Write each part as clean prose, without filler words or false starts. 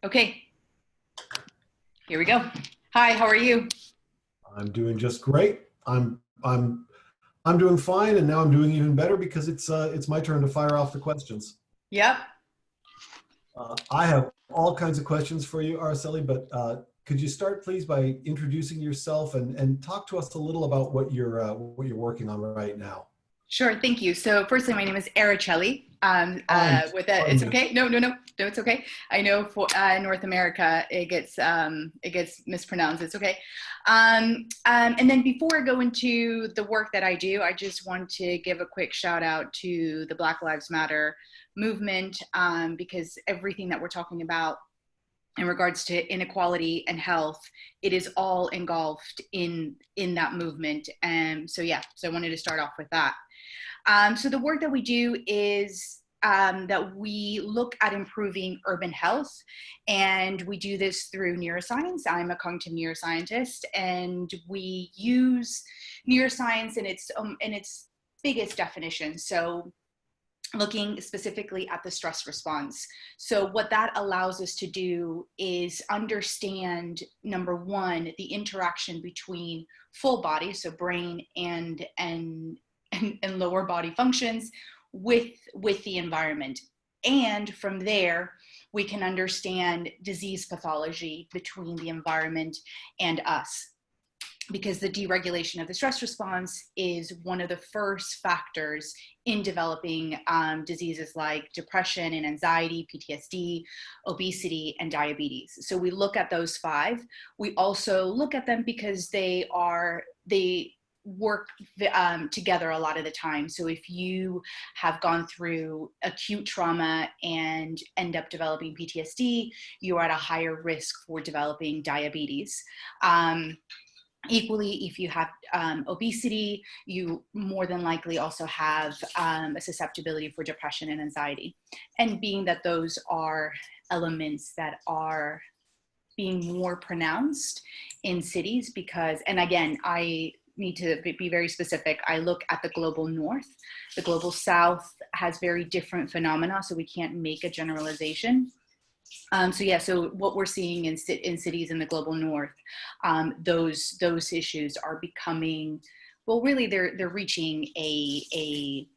Okay, here we go. Hi, how are you? I'm doing just great. I'm doing fine, and now I'm doing even better because it's my turn to fire off the questions. Yep, I have all kinds of questions for you, Araceli, but could you start please by introducing yourself and talk to us a little about what you're working on right now? sure, thank you. So firstly, my name is Araceli. With a, Pardon it's me. okay. No, it's okay. I know for North America, it gets mispronounced. It's okay. And then before I go into the work that I do, I just want to give a quick shout out to the Black Lives Matter movement, because everything that we're talking about in regards to inequality and health, it is all engulfed in that movement. And so yeah, so I wanted to start off with that. So the work that we do is that we look at improving urban health, and we do this through neuroscience. I'm a cognitive neuroscientist, and we use neuroscience in its biggest definition. So looking specifically at the stress response. So what that allows us to do is understand, number one, the interaction between full body, so brain and lower body functions with the environment. And from there, we can understand disease pathology between the environment and us, because the deregulation of the stress response is one of the first factors in developing diseases like depression and anxiety, PTSD, obesity, and diabetes. So we look at those five. We also look at them because they work together a lot of the time. So if you have gone through acute trauma and end up developing PTSD, you are at a higher risk for developing diabetes. Equally, if you have obesity, you more than likely also have a susceptibility for depression and anxiety. And being that those are elements that are being more pronounced in cities, because, and again, I need to be very specific. I look at the global north. The global south has very different phenomena, so we can't make a generalization. So what we're seeing in cities in the global north, those issues are becoming, well, really they're reaching a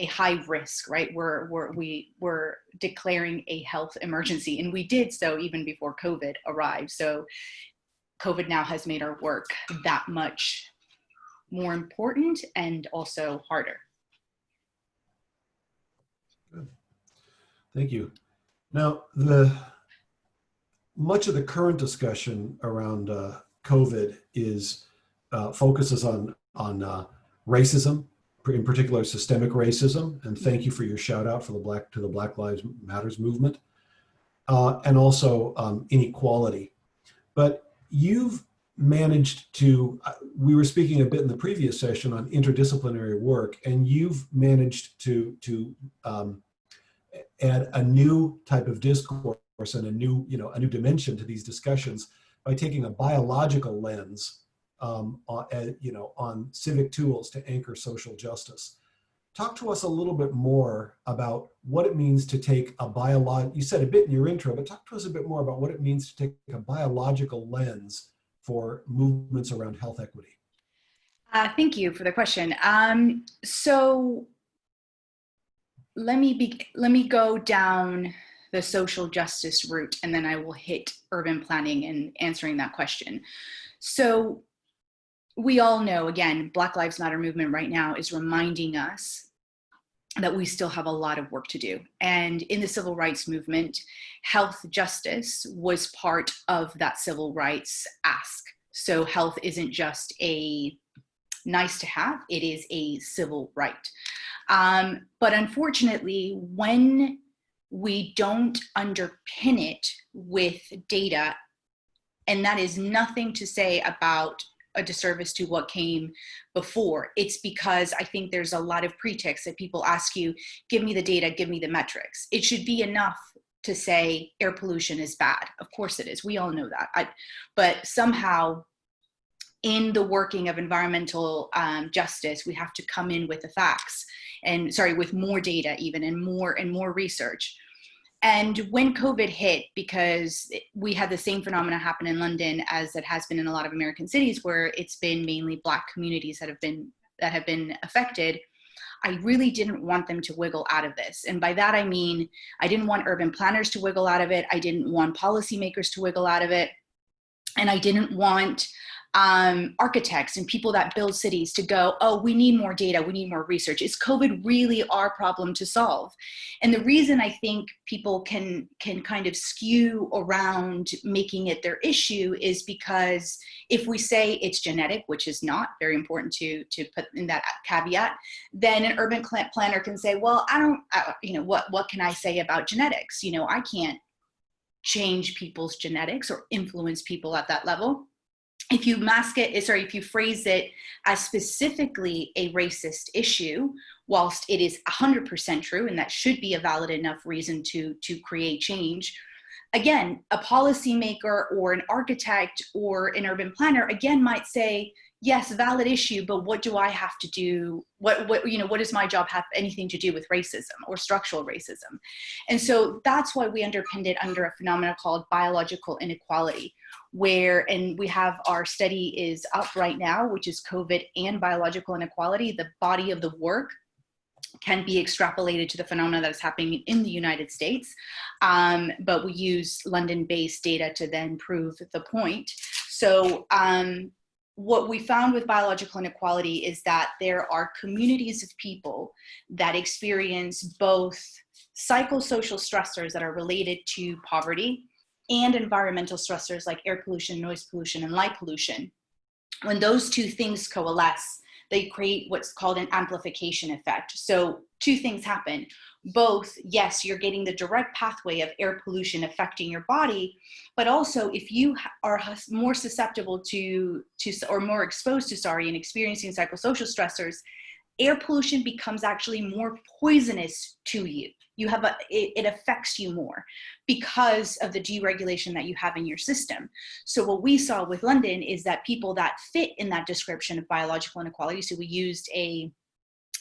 high risk, right? We're declaring a health emergency, and we did so even before COVID arrived. So COVID now has made our work that much more important and also harder. Good. Thank you. Now, the much of the current discussion around COVID is focuses on racism, in particular systemic racism. And thank you for your shout out for the Black Lives Matters movement, and also inequality. But you've managed to. We were speaking a bit in the previous session on interdisciplinary work, and you've managed to add a new type of discourse and a new dimension to these discussions by taking a biological lens on civic tools to anchor social justice. Talk to us a little bit more about what it means to take you said a bit in your intro, but talk to us a bit more about what it means to take a biological lens for movements around health equity. Thank you for the question. So let me go down the social justice route, and then I will hit urban planning and answering that question. So we all know, again, Black Lives Matter movement right now is reminding us that we still have a lot of work to do. And in the civil rights movement, health justice was part of that civil rights ask. So health isn't just a nice to have, it is a civil right. But unfortunately, when we don't underpin it with data, and that is nothing to say about a disservice to what came before. It's because I think there's a lot of pretext that people ask you, give me the data, give me the metrics. It should be enough to say air pollution is bad. Of course it is. We all know that. But somehow in the working of environmental justice, we have to come in with the facts with more data even and more research. And when COVID hit, because we had the same phenomena happen in London as it has been in a lot of American cities, where it's been mainly Black communities that have been affected, I really didn't want them to wiggle out of this. And by that, I mean, I didn't want urban planners to wiggle out of it. I didn't want policymakers to wiggle out of it. And I didn't want architects and people that build cities to go, oh, we need more data, we need more research. Is COVID really our problem to solve? And the reason I think people can kind of skew around making it their issue is because if we say it's genetic, which is not very important to put in that caveat, then an urban planner can say, well, what can I say about genetics? I can't change people's genetics or influence people at that level. If you if you phrase it as specifically a racist issue, whilst it is 100% true, and that should be a valid enough reason to create change, again, a policymaker or an architect or an urban planner, again, might say, yes, valid issue, but what do I have to do? What does my job have anything to do with racism or structural racism? And so that's why we underpinned it under a phenomenon called biological inequality, and we have our study is up right now, which is COVID and biological inequality. The body of the work can be extrapolated to the phenomena that is happening in the United States. But we use London-based data to then prove the point. So what we found with biological inequality is that there are communities of people that experience both psychosocial stressors that are related to poverty and environmental stressors like air pollution, noise pollution, and light pollution. When those two things coalesce, they create what's called an amplification effect. So two things happen. Both, yes, you're getting the direct pathway of air pollution affecting your body, but also if you are more susceptible or more exposed to, and experiencing psychosocial stressors, air pollution becomes actually more poisonous to you. It affects you more because of the deregulation that you have in your system. So what we saw with London is that people that fit in that description of biological inequality, so we used a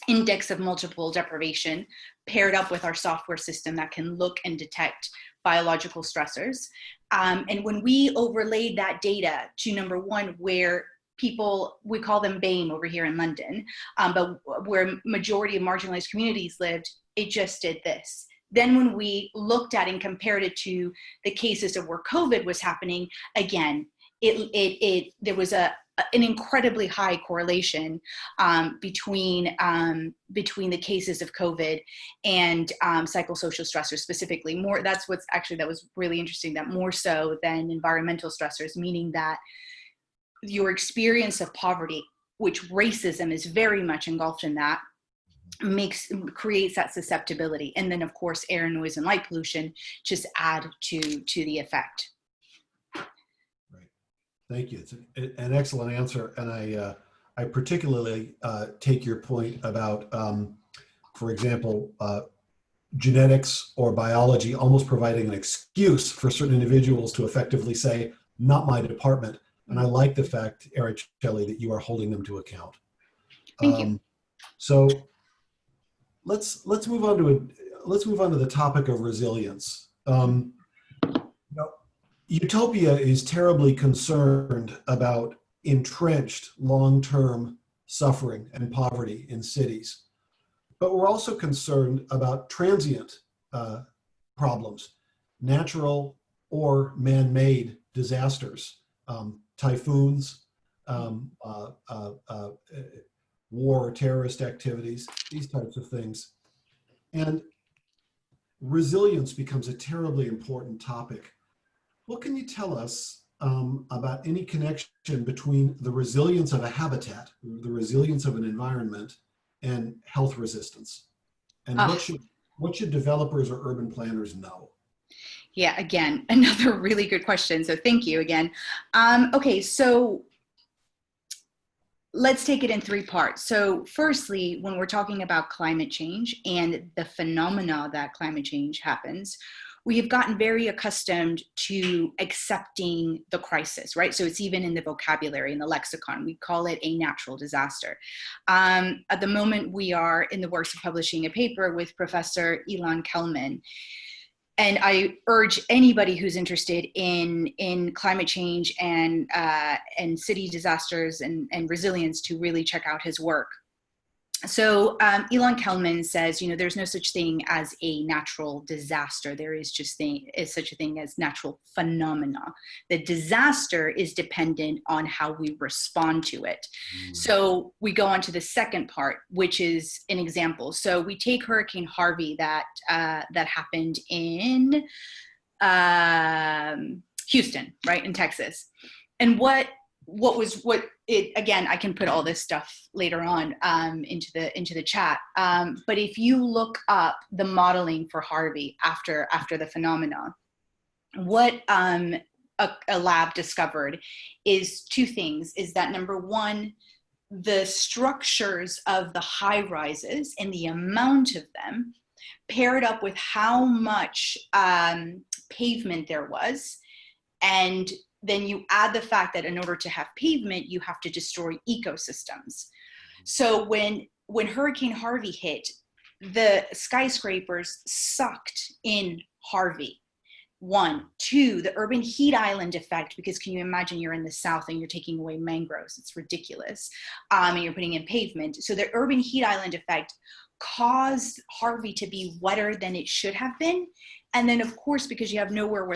index of multiple deprivation paired up with our software system that can look and detect biological stressors. And when we overlaid that data to, number one, where people, we call them BAME over here in London, but where majority of marginalized communities lived, it just did this. Then when we looked at and compared it to the cases of where COVID was happening, again, there was an incredibly high correlation between the cases of COVID and psychosocial stressors specifically. That was really interesting, that more so than environmental stressors, meaning that your experience of poverty, which racism is very much engulfed in that, creates that susceptibility. And then of course, air, noise, and light pollution just add to the effect. Right. Thank you. It's an excellent answer. And I particularly take your point about, for example, genetics or biology almost providing an excuse for certain individuals to effectively say, not my department. And I like the fact, Araceli, that you are holding them to account. Thank you. So let's move on to the topic of resilience. Utopia is terribly concerned about entrenched long-term suffering and poverty in cities, but we're also concerned about transient problems, natural or man-made disasters, typhoons, war, terrorist activities, these types of things. And resilience becomes a terribly important topic. What can you tell us about any connection between the resilience of a habitat, the resilience of an environment, and health resistance? And what should developers or urban planners know? Yeah, again, another really good question. So thank you again. Okay, so let's take it in three parts. So firstly, when we're talking about climate change and the phenomena that climate change happens, we have gotten very accustomed to accepting the crisis, right? So it's even in the vocabulary, in the lexicon, we call it a natural disaster. At the moment, we are in the works of publishing a paper with Professor Ilan Kelman. and I urge anybody who's interested in climate change and city disasters and resilience to really check out his work. So Elon Kelman says, there's no such thing as a natural disaster. There is such a thing as natural phenomena. The disaster is dependent on how we respond to it. So we go on to the second part, which is an example. So we take Hurricane Harvey that happened in Houston, right, in Texas. And again, I can put all this stuff later on into the chat. But if you look up the modeling for Harvey after the phenomena, what a lab discovered is two things. Is that number one, the structures of the high rises and the amount of them paired up with how much pavement there was, and then you add the fact that in order to have pavement, you have to destroy ecosystems. So when Hurricane Harvey hit, the skyscrapers sucked in Harvey. 1, 2, the urban heat island effect, because can you imagine you're in the South and you're taking away mangroves? It's ridiculous. And you're putting in pavement. So the urban heat island effect caused Harvey to be wetter than it should have been. And then, of course, because you have nowhere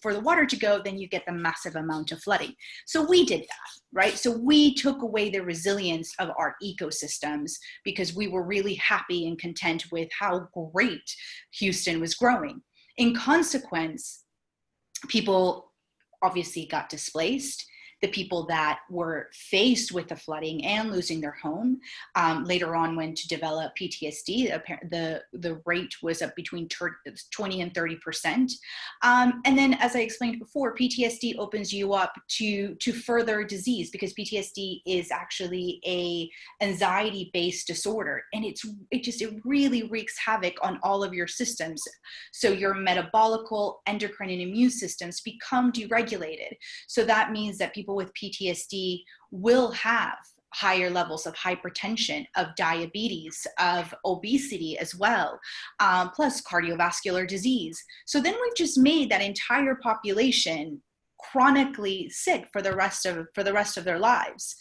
for the water to go, then you get the massive amount of flooding. So we did that, right? So we took away the resilience of our ecosystems because we were really happy and content with how great Houston was growing. In consequence, people obviously got displaced. The people that were faced with the flooding and losing their home later on went to develop PTSD. The rate was up between 20 and 30%. And then, as I explained before, PTSD opens you up to further disease, because PTSD is actually a anxiety-based disorder, and it really wreaks havoc on all of your systems. So your metabolical, endocrine, and immune systems become deregulated. So that means that people with PTSD will have higher levels of hypertension, of diabetes, of obesity as well, plus cardiovascular disease. So then we've just made that entire population chronically sick for the rest of their lives.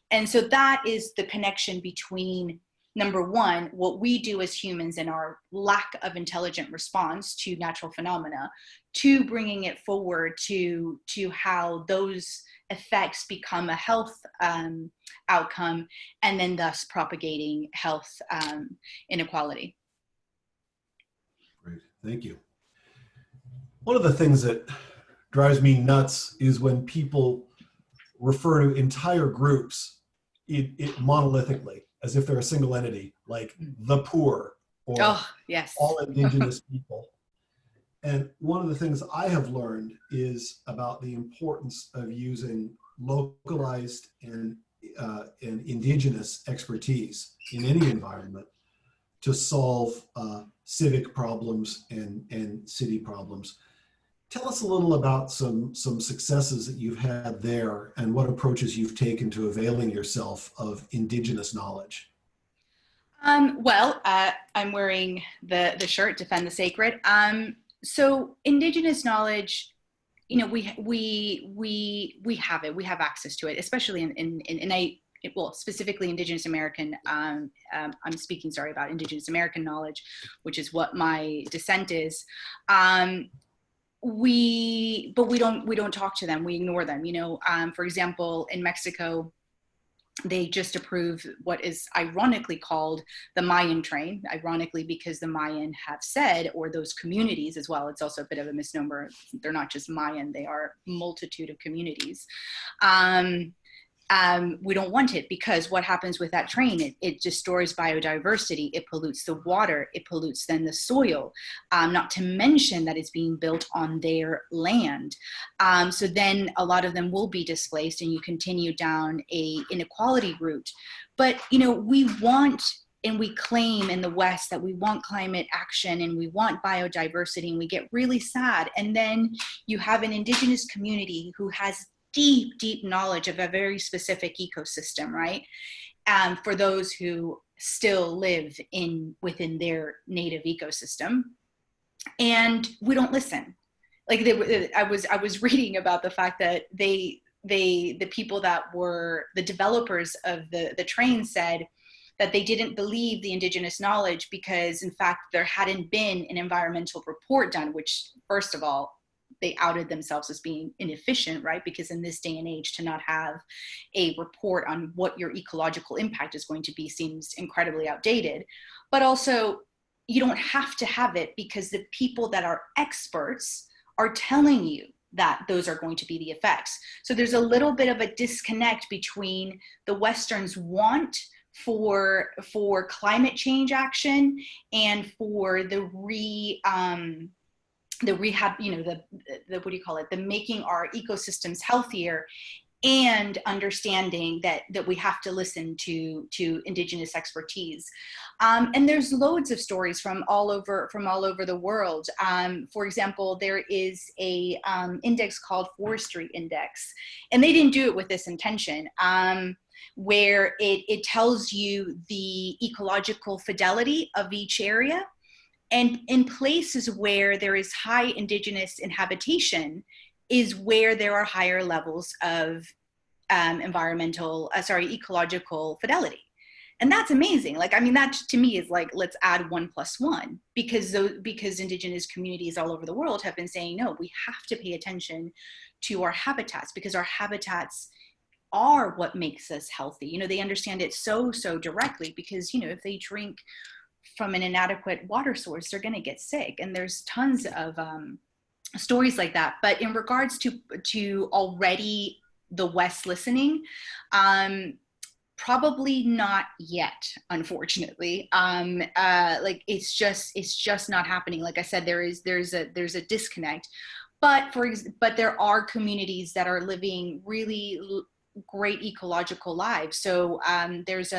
And so that is the connection between, number one, what we do as humans and our lack of intelligent response to natural phenomena, to bringing it forward to how those effects become a health outcome, and then thus propagating health inequality. Great, thank you. One of the things that drives me nuts is when people refer to entire groups monolithically, as if they're a single entity, like the poor or yes, all indigenous people. And one of the things I have learned is about the importance of using localized and indigenous expertise in any environment to solve civic problems and city problems. Tell us a little about some successes that you've had there and what approaches you've taken to availing yourself of indigenous knowledge. Well, I'm wearing the shirt, Defend the Sacred. So indigenous knowledge, we have it. We have access to it, especially specifically Indigenous American. I'm speaking, about Indigenous American knowledge, which is what my descent is. We don't talk to them. We ignore them. For example, in Mexico, they just approved what is ironically called the Mayan train, ironically because the Mayan have said, or those communities as well, it's also a bit of a misnomer. They're not just Mayan, they are a multitude of communities. We don't want it, because what happens with that train, it destroys biodiversity, it pollutes the water, it pollutes then the soil, not to mention that it's being built on their land. So then a lot of them will be displaced, and you continue down a inequality route. But we want, and we claim in the West that we want climate action and we want biodiversity, and we get really sad. And then you have an indigenous community who has deep knowledge of a very specific ecosystem, right? For those who still live within their native ecosystem. and we don't listen. Like I was reading about the fact that the people that were the developers of the train said that they didn't believe the indigenous knowledge because in fact there hadn't been an environmental report done, which first of all, they outed themselves as being inefficient, right? Because in this day and age, to not have a report on what your ecological impact is going to be seems incredibly outdated. But also, you don't have to have it because the people that are experts are telling you that those are going to be the effects. So there's a little bit of a disconnect between the Western's want for climate change action and for the rehab, you know, the what do you call it, the making our ecosystems healthier, and understanding that we have to listen to indigenous expertise. And there's loads of stories from all over the world. For example, there is a index called Forestry Index, and they didn't do it with this intention, where it tells you the ecological fidelity of each area. And in places where there is high indigenous inhabitation is where there are higher levels of ecological fidelity. And that's amazing. Like, I mean, that to me is like, let's add 1 + 1, because indigenous communities all over the world have been saying, no, we have to pay attention to our habitats, because our habitats are what makes us healthy. You know, they understand it so directly, because, you know, if they drink from an inadequate water source, they're going to get sick. And there's tons of stories like that. But in regards to already the West listening, probably not yet, unfortunately. Like it's just not happening. Like I said, there's a disconnect. But there are communities that are living really great ecological lives. So there's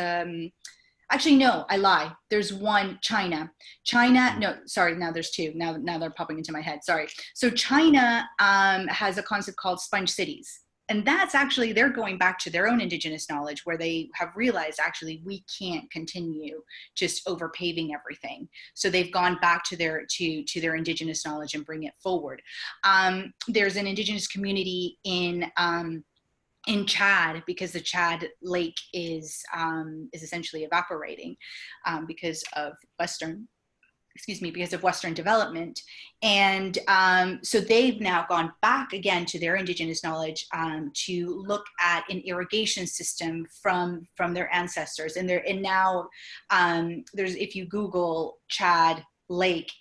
actually, no, I lie. There's one, China. No, sorry, now there's two. Now they're popping into my head, sorry. So China has a concept called sponge cities. And that's actually, they're going back to their own indigenous knowledge, where they have realized actually we can't continue just over paving everything. So they've gone back to their indigenous knowledge and bring it forward. There's an indigenous community in Chad, because the Chad Lake is essentially evaporating because of Western development. And so they've now gone back again to their indigenous knowledge to look at an irrigation system from their ancestors. And now there's, if you Google Chad Lake,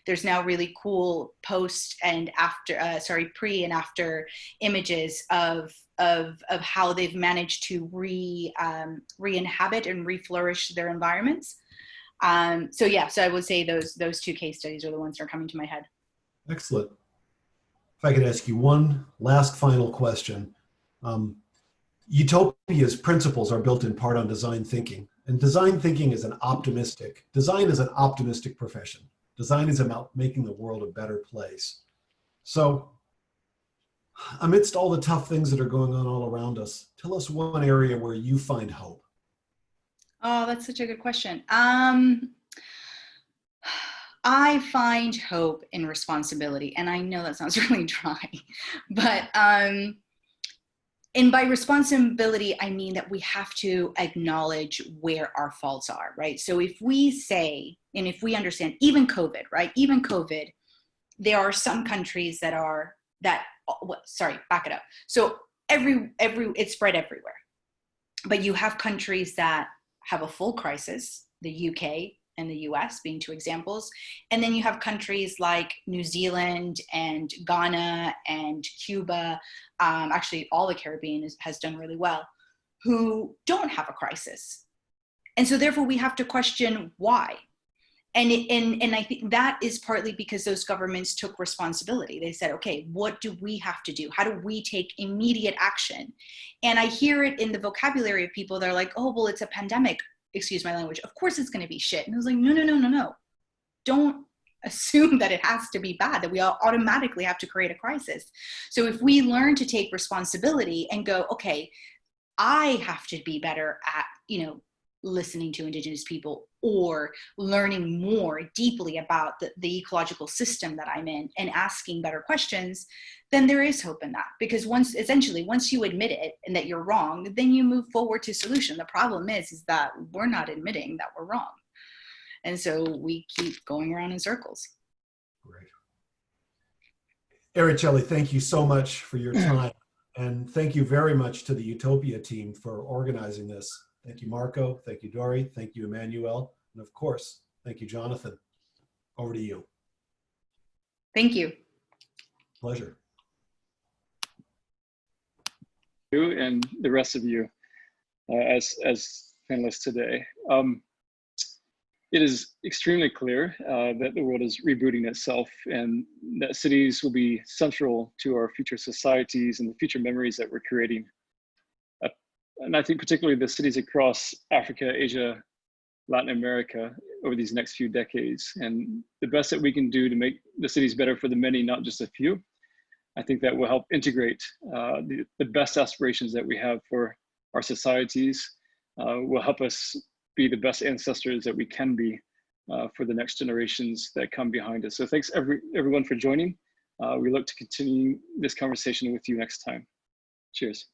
there's now really cool post and after, pre and after images of how they've managed to re-inhabit and reflourish their environments. So I would say those two case studies are the ones that are coming to my head. Excellent. If I could ask you one last final question. Utopia's principles are built in part on design thinking. And design thinking is design is an optimistic profession. Design is about making the world a better place. So amidst all the tough things that are going on all around us, tell us one area where you find hope. Oh, that's such a good question. I find hope in responsibility. And I know that sounds really dry, but and by responsibility, I mean that we have to acknowledge where our faults are, right? So if we say, and if we understand, even COVID, right? Even COVID, there are some countries back it up. So it's spread everywhere. But you have countries that have a full crisis, the UK and the US being two examples. And then you have countries like New Zealand and Ghana and Cuba, actually all the Caribbean has done really well, who don't have a crisis. And so therefore we have to question why. And I think that is partly because those governments took responsibility. They said, okay, what do we have to do? How do we take immediate action? And I hear it in the vocabulary of people that are like, oh, well, it's a pandemic. Excuse my language. Of course it's going to be shit. And I was like, no. Don't assume that it has to be bad, that we all automatically have to create a crisis. So if we learn to take responsibility and go, okay, I have to be better at, listening to Indigenous people, or learning more deeply about the ecological system that I'm in and asking better questions, then there is hope in that. Because once you admit it and that you're wrong, then you move forward to solution. The problem is that we're not admitting that we're wrong. And so we keep going around in circles. Great. Araceli, thank you so much for your time. And thank you very much to the Utopia team for organizing this. Thank you, Marco. Thank you, Dory. Thank you, Emmanuel. And of course, thank you, Jonathan. Over to you. Thank you. Pleasure. You and the rest of you as panelists today. It is extremely clear that the world is rebooting itself and that cities will be central to our future societies and the future memories that we're creating. And I think particularly the cities across Africa, Asia, Latin America over these next few decades. And the best that we can do to make the cities better for the many, not just a few, I think that will help integrate the best aspirations that we have for our societies, will help us be the best ancestors that we can be for the next generations that come behind us. So thanks everyone for joining. We look to continue this conversation with you next time. Cheers.